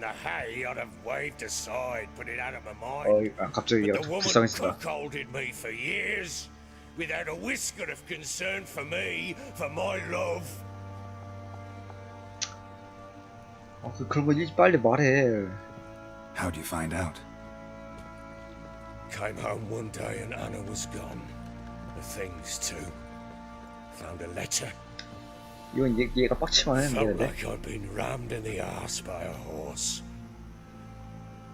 the hay, I'd have waved aside, put it out of my mind. 갑자기 But the woman 불쌍했어. cuckolded me for years, without a whisker of concern for me, for my love. 그런 거 빨리 말해. How'd you find out? Came home one day and Anna was gone. The things too. Found a letter. 이건 얘가 빡치만 Felt 했는데. like I'd been rammed in the arse by a horse.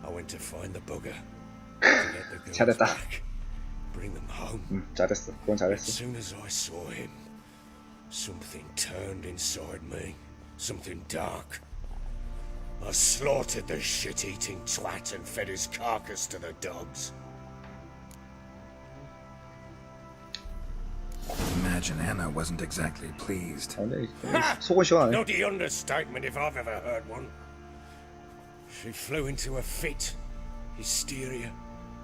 I went to find the bugger. To get the girls 잘했다. back. Bring them home. 잘했어. 그건 As 잘했어. soon as I saw him, something turned inside me. Something dark. I slaughtered the shit-eating twat and fed his carcass to the dogs. Imagine Anna wasn't exactly pleased. 근데 속은 시원하네. Not the understatement if I've ever heard one. She flew into a fit, hysteria,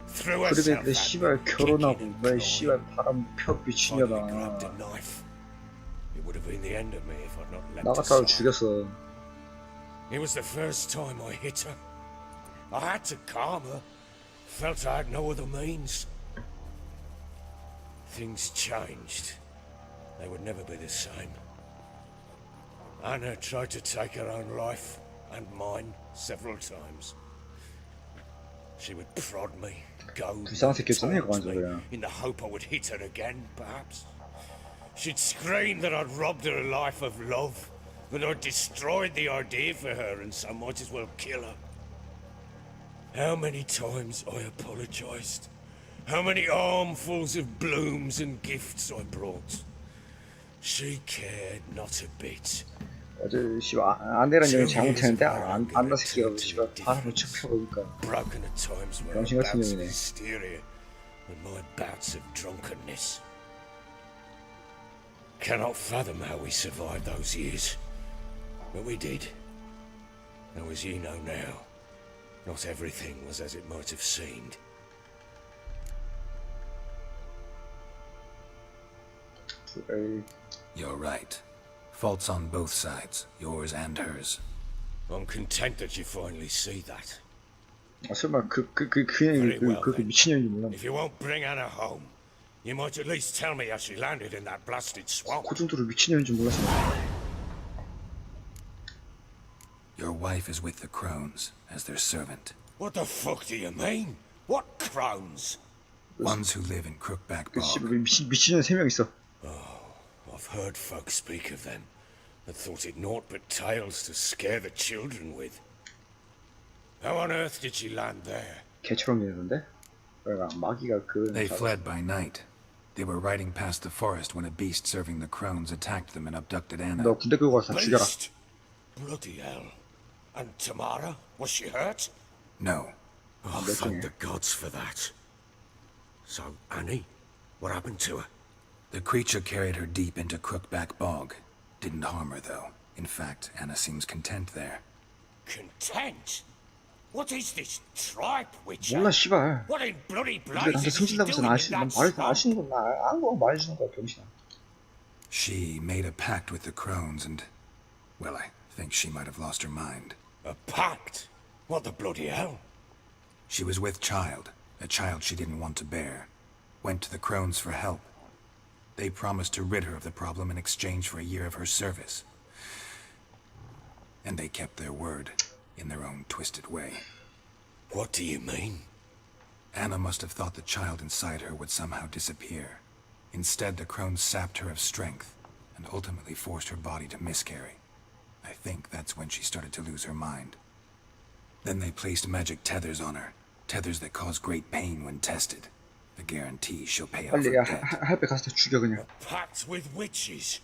threw herself 그런데 at 씨발 me, 결혼하고 kicking and 왜 clawing. 씨발 바람 펴 Finally 미친년아. grabbed a knife. It would have been the end of me if I'd not leapt 나갔다고 aside. 죽였어. It was the first time I hit her. I had to calm her. Felt I had no other means. Things changed. They would never be the same. Anna tried to take her own life, and mine, several times. She would prod me, goad 불쌍한 me, 새끼였잖아, 이거 taunt 완전 me, 그냥. in the hope I would hit her again, perhaps. She'd scream that I'd robbed her a life of love, that I'd destroyed the idea for her, and so might as well kill her. How many times I apologized. How many armfuls of blooms and gifts I brought. She cared not a bit. 어제 씨발 아내란 얘기 잘못했는데 안나 새끼가 씨발 바람을 쭉 펴보니까 Broken at times were 병신 같은 bouts of 놈이네. hysteria and my bouts of drunkenness. Cannot fathom how we survived those years, but we did. Though as you know now, not everything was as it might have seemed. 에이, You're right. Faults on both sides, yours and hers. I'm content that you finally see that. 설마 그냥 그 미친년인지 몰라. If you won't bring Anna home, you might at least tell me how she landed in that blasted swamp. 그 정도로 미친년인지 몰랐어. Your wife is with the crones, as their servant. What the fuck do you mean? What crones? Ones who live in Crookback 그 씨발 Bog. 미친년 3명 있어. I've heard folk speak of them, and thought it naught but tales to scare the children with. How on earth did she land there? 개처럼 되는데? 그러니까 마귀가 그. They fled by night. They were riding past the forest when a beast serving the crones attacked them and abducted Anna. 너 군대 끌고 가서 다 죽여라. Beast! Bloody hell. And Tamara? Was she hurt? No. Oh, thank the gods for that. So, Annie, what happened to her? The creature carried her deep into Crookback Bog. Didn't harm her, though. In fact, Anna seems content there. Content? What is this tripe, Witcher? 몰라 씨발. What in bloody 네가 나한테 blazes is she 승질나면서 doing in 아시는 that 말 swamp? 아시는 건 아는 거 말해주는 거야 병신아. She made a pact with the crones and... Well, I think she might have lost her mind. A pact? What the bloody hell? She was with child, a child she didn't want to bear. Went to the crones for help. They promised to rid her of the problem in exchange for a year of her service. And they kept their word, in their own twisted way. What do you mean? Anna must have thought the child inside her would somehow disappear. Instead, the crones sapped her of strength, and ultimately forced her body to miscarry. I think that's when she started to lose her mind. Then they placed magic tethers on her, tethers that cause great pain when tested. The guarantee she'll pay off 빨리 her debt. 할배 가서 다 죽여 그냥. Pact with witches?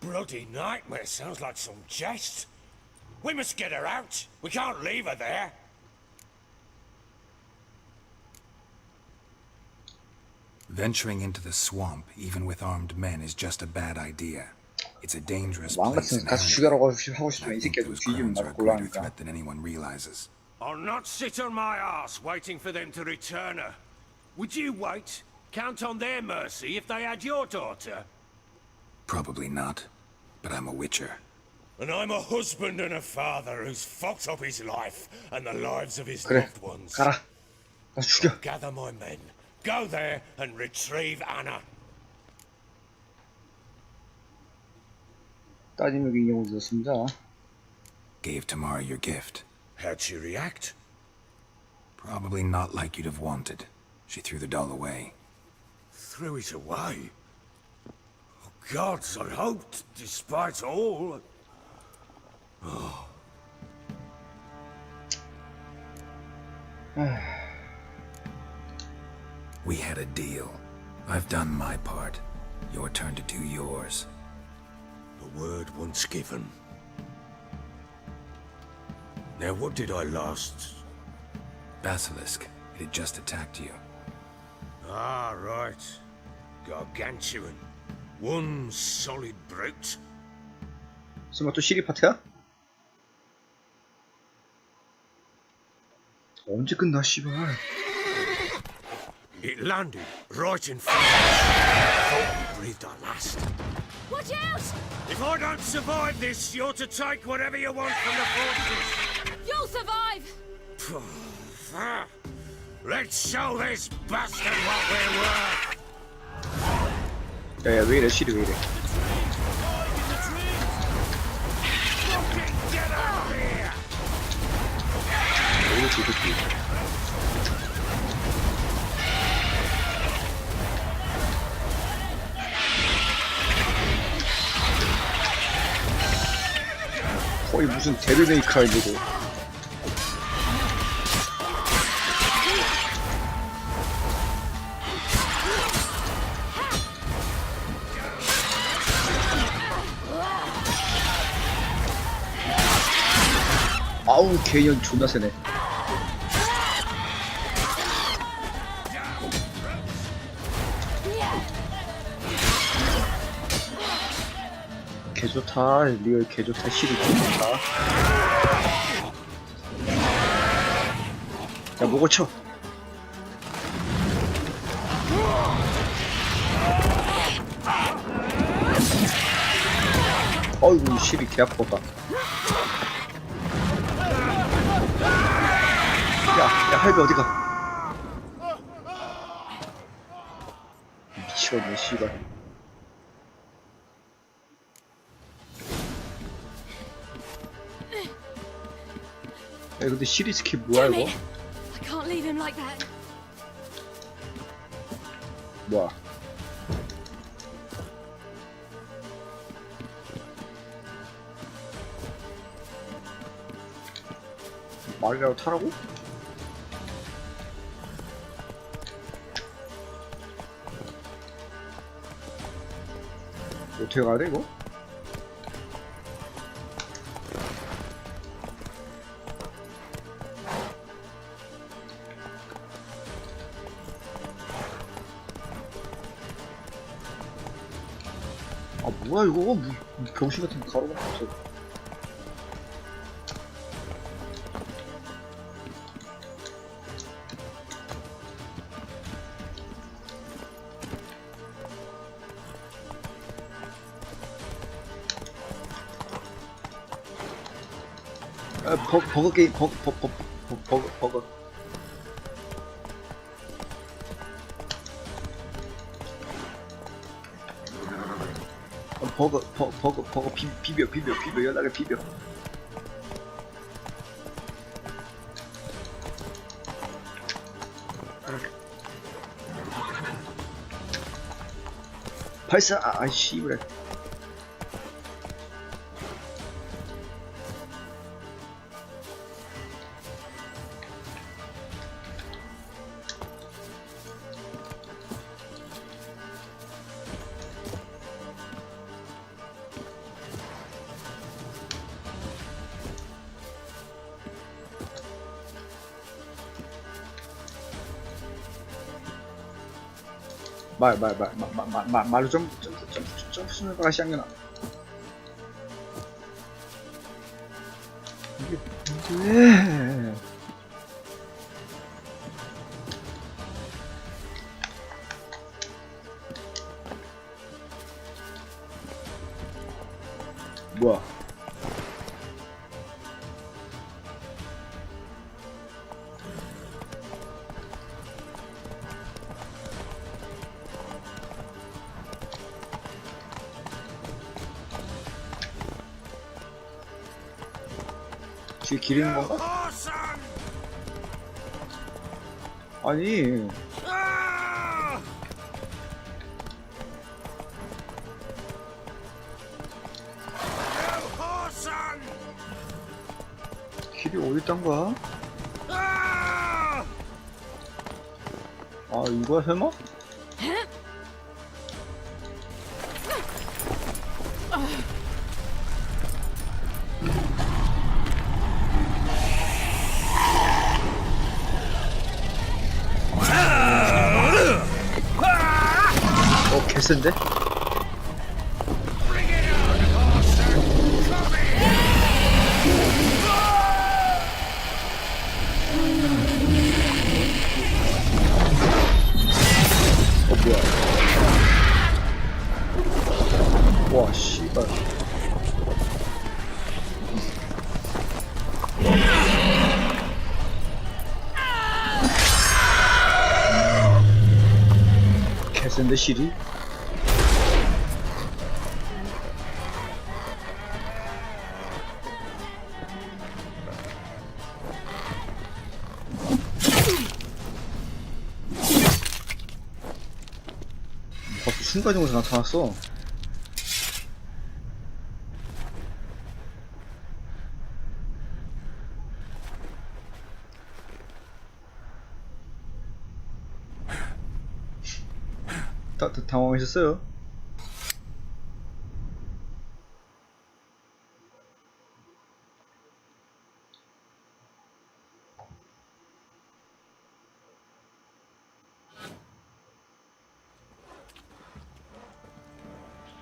Bloody nightmare, sounds like some jest. We must get her out. We can't leave her there. Venturing into the swamp, even with armed men, is just a bad idea. It's a dangerous 왕 place 같은 가서 inherently. 죽여라고 하고 I 싶으면 이 think 새끼가 좀 those 뒤지면 crones are 나도 a greater 곤란하니까. threat than anyone realizes. I'll not sit on my ass waiting for them to return her. Would you wait? Count on their mercy if they had your daughter? Probably not, but I'm a witcher. And I'm a husband and a father who's fucked up his life and the lives of his 그래, loved ones. 가라. 가서 죽여. Gather my men. Go there and retrieve Anna. 따지면 인형을 주었습니다. Gave Tamara your gift. How'd she react? Probably not like you'd have wanted. She threw the doll away. Threw it away? Oh, gods, I hoped, despite all... We had a deal. I've done my part. Your turn to do yours. A word once given. Now, what did I last... Basilisk. It had just attacked you. Ah, right. Gargantuan. One solid brute. 설마 또 시리 파트야? 언제 끝나 씨발. It landed right in front of us. Thought we breathed our last. Watch out! If I don't survive this, you're to take whatever you want from the fortress. You'll survive! Let's show this bastard what we're worth. 야야 왜 이래 시리 왜 이래. Fucking get out of here! 왜 이렇게 이렇게. 거의 무슨 데빌메이커인데도. 아우 개년 존나 세네. 개좋다. 리얼 개좋다. 시리 개좋다. 야 목을 쳐. 어이구 시리 개 아프다. 야 할배 어디가? 미치겠네 씨발. 야 근데 시리 스킬 뭐야 Damn 이거? it! I can't leave him like that. 뭐야? 말이라도 타라고? 어떻게 가야 돼 이거? 아 뭐야 이거? 병신 같은 가로가 없어. 아, 버거 게임, 버거. 버거, 비벼, 연하게 비벼. 발사, 아이씨, 그래. 말로 점프 쓰는 거가 시작이나. 이게 뭔데? 뭐야? 뒤에 길 있는 건가? Orson! 아니 Ah! You Orson! 길이 어딨단 거야? Ah! 아 이거야 설마? 개센데? 뭐야? 와 씨발. 개센데 실이? 갑자기 순간적으로 나타났어. 당황하셨어요?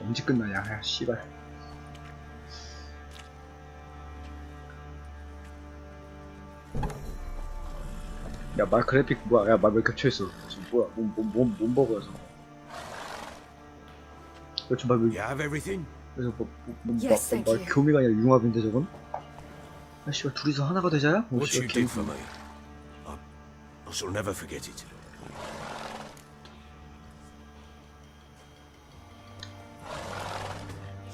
언제 끝나냐, 야, 씨발. 야, 말 그래픽 뭐야? 야, 말 왜 겹쳐있어? 지금 뭐야? 뭔 버그여서? 저 말 왜? You have everything? 그래서 Yes, thank 말 you. 교미가 아니라 융합인데 저건? 야, 씨발 둘이서 하나가 되자야? 오, What you 씨발, did for me, I shall never forget it.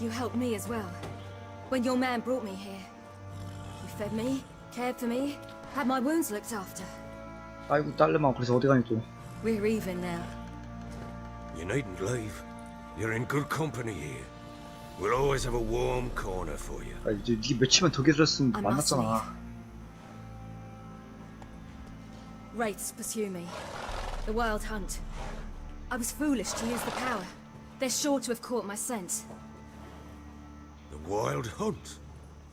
You helped me as well. When your man brought me here. You fed me, cared for me, had my wounds looked after. 아이고 딸내마 그래서 어디 가니 또? We're even now. You needn't leave. You're in good company here. We'll always have a warm corner for you. 아, 이제 네 며칠만 더 기다렸으면 I must 만났잖아. Wraiths pursue me. The wild hunt. I was foolish to use the power. They're sure to have caught my scent. The wild hunt,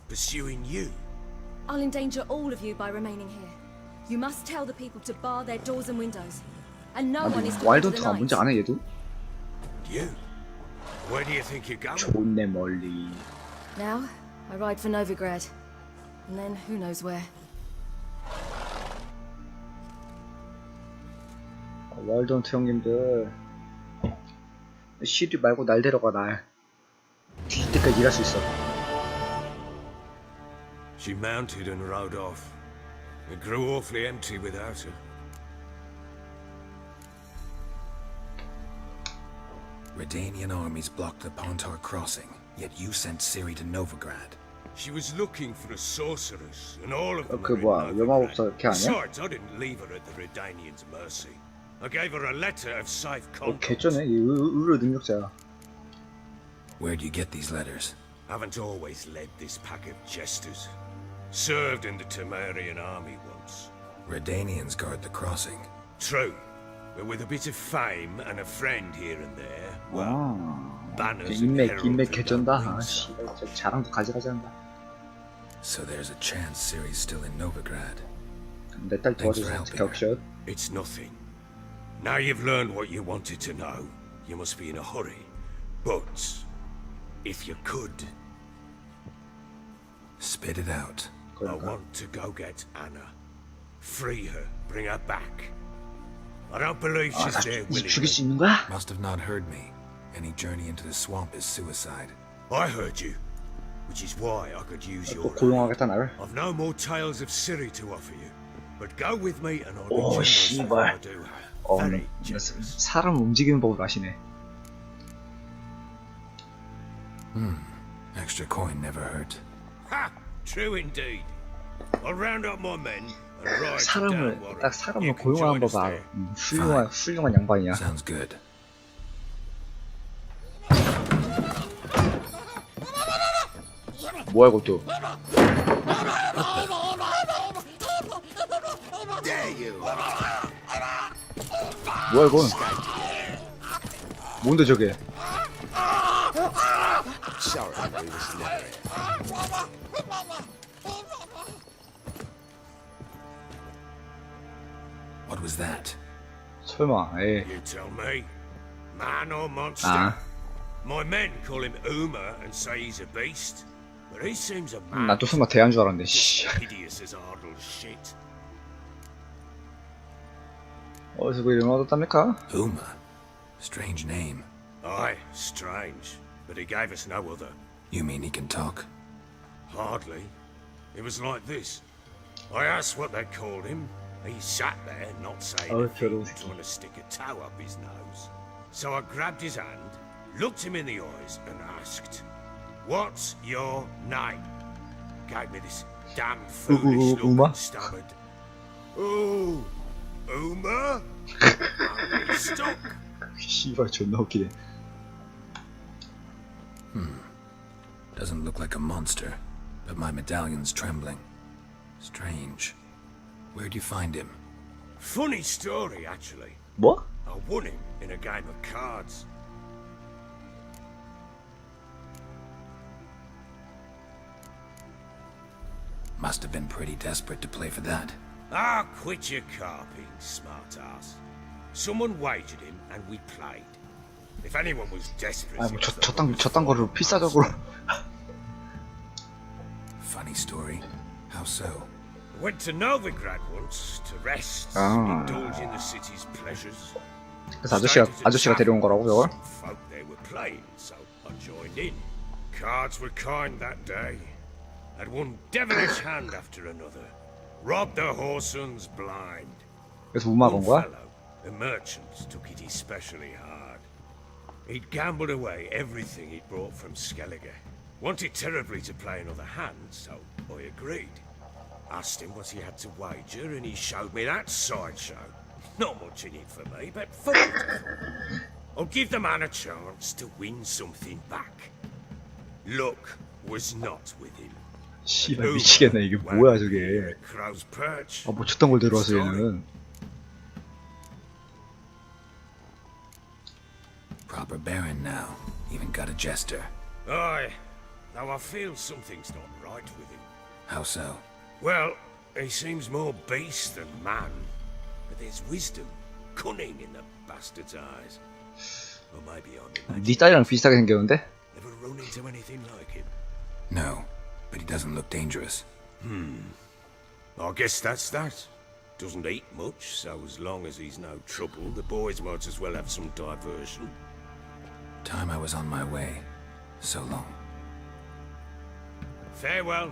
pursuing you. I'll endanger all of you by remaining here. You must tell the people to bar their doors and windows. And no one is to 와일드 enter the 헌트가 뭔지 아네 얘도? You? Where do you think you're going? 좋네 멀리. Now, I ride for Novigrad. And then who knows where. 와일드 헌트 형님들 시리 말고 날 데려가 날. 뒤질 때까지 일할 수 있어. She mounted and rode off. It grew awfully empty without her. Redanian armies blocked the Pontar crossing, yet you sent Ciri to Novigrad. She was looking for a sorceress, and all of them 그 are in 뭐야 여마법사 Novigrad. 걔 아니야? Besides, I didn't leave her at the Redanians' mercy. I gave her a letter of safe conduct. 개쩌네 이 의료 능력자야. Where'd you get these letters? Haven't always led this pack of jesters. Served in the Temerian army once. Redanians guard the crossing. True, but with a bit of fame and a friend here and there. Well, 와 banners and 인맥 heralds that 개쩐다. don't 아, mean 씨, so. 진짜 자랑도 가지가지 한다. So there's a chance Ciri's still in Novigrad. 내 딸 Thanks 도와줘서 for helping 격샷. It's nothing. Now you've learned what you wanted to know, you must be in a hurry. But, if you could, Spit it out. I 그러니까 want to go get Anna. Free her, bring her back. I don't believe 아, she's 나 there 이제 죽일 수 willingly. 있는 거야? Must have not heard me. Any journey into the swamp is suicide. I heard you, which is why I could use 또 your aid. 고용하겠다 나를. I've no more tales of Ciri to offer you, but go with me and I'll be 오, generous with 씨발. what I do have. Very generous. 사람 움직이는 법을 아시네. Extra coin never hurt. Ha! True indeed. I'll round up my men and ride to 사람을 Downwater. 딱 사람을 You can 고용하는 join us 법 알아. there. 훌륭한 양반이야. Sounds good. 뭐야 이것도? 뭐야 이건? 뭔데 저게? What was that? 설마? 에이. You tell me. Man or monster? 아, My men call him Uma and say he's a beast. But he seems a man. 난 또 설마 대한 줄 알았는데. 씨. Hideous as Ardle's shit. 어디서 그 이름 얻었답니까? Uma. Strange name. Aye, strange. But he gave us no other. You mean he can talk? Hardly. It was like this. I asked what they called him. He sat there, not saying Oh, a thing, fiddles. trying to stick a toe up his nose. So I grabbed his hand, looked him in the eyes, and asked, "What's your name?" Gave me this damn foolish look Uma? and stammered, "Oh, Uma?" And he stuck. 씨발 존나 웃기네. Doesn't look like a monster, but my medallion's trembling. Strange. Where'd you find him? Funny story, actually. 뭐? I won him in a game of cards. Must have been pretty desperate to play for that. Ah, quit your carping, smart-ass. Someone wagered him, and we played. If anyone was desperate, 아, it 뭐 was the 저딴 거를 필사적으로. Funny story. How so? Went to Novigrad once to rest, Ah. indulge in the city's pleasures. 그래서 아저씨가 데려온 거라고 저걸? Some folk they were playing, so I joined in. Cards were kind that day. Had one devilish hand after another. Robbed the whoresons blind. 그래서 우마 One 건 거야? fellow, the merchant, took it especially hard. He'd gambled away everything he'd brought from Skellige. Wanted terribly to play another hand, so I agreed. Asked him what he had to wager, and he showed me that sideshow. Not much in it for me, but fuck it. I'll give the man a chance to win something back. Luck was not with him. 씨발 미치겠네 이게 뭐야 저게. Crow's perch. 아 뭐 저딴 걸 데려와서 얘는. Proper baron now. Even got a jester. Aye. Now I feel something's not right with him. How so? Well, he seems more beast than man. But there's wisdom, cunning in the bastard's eyes. Or maybe I'm imagining. 네 딸이랑 비슷하게 생겼는데? Never run into anything like him. No, but he doesn't look dangerous. I guess that's that. Doesn't eat much, so as long as he's no trouble, the boys might as well have some diversion. Time I was on my way. So long. Farewell.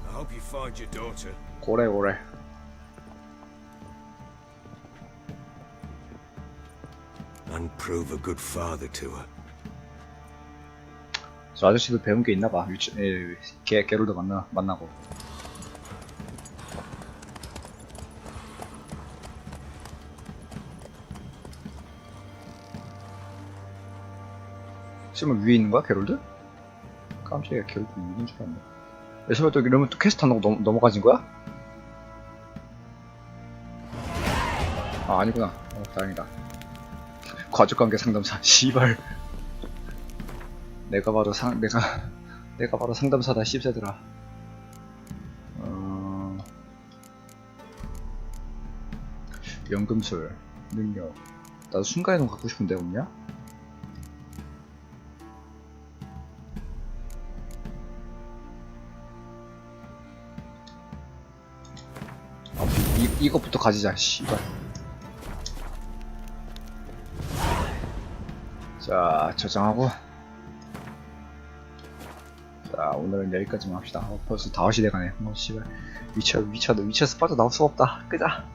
I hope you find your daughter. 고래. And prove a good father to her. 저 아저씨도 배운 게 있나봐. 게롤도 만나고. 지금 위에 있는 거야 게롤드? 깜짝이야 게롤드 위에 있는 줄 알았네. 설마 또 이러면 또 퀘스트 안 하고 넘어가진 거야? 아 아니구나. 다행이다. 가족관계 상담사. 씨발. 내가 바로 상담사다 씹새들아. 연금술 능력. 나도 순간이동 갖고 싶은데 없냐? 이것부터 가지자. 씨발. 자 저장하고. 자 오늘은 여기까지만 합시다. 벌써 5시 돼가네. 씨발 위쳐 스파도 나올 수가 없다. 끄자.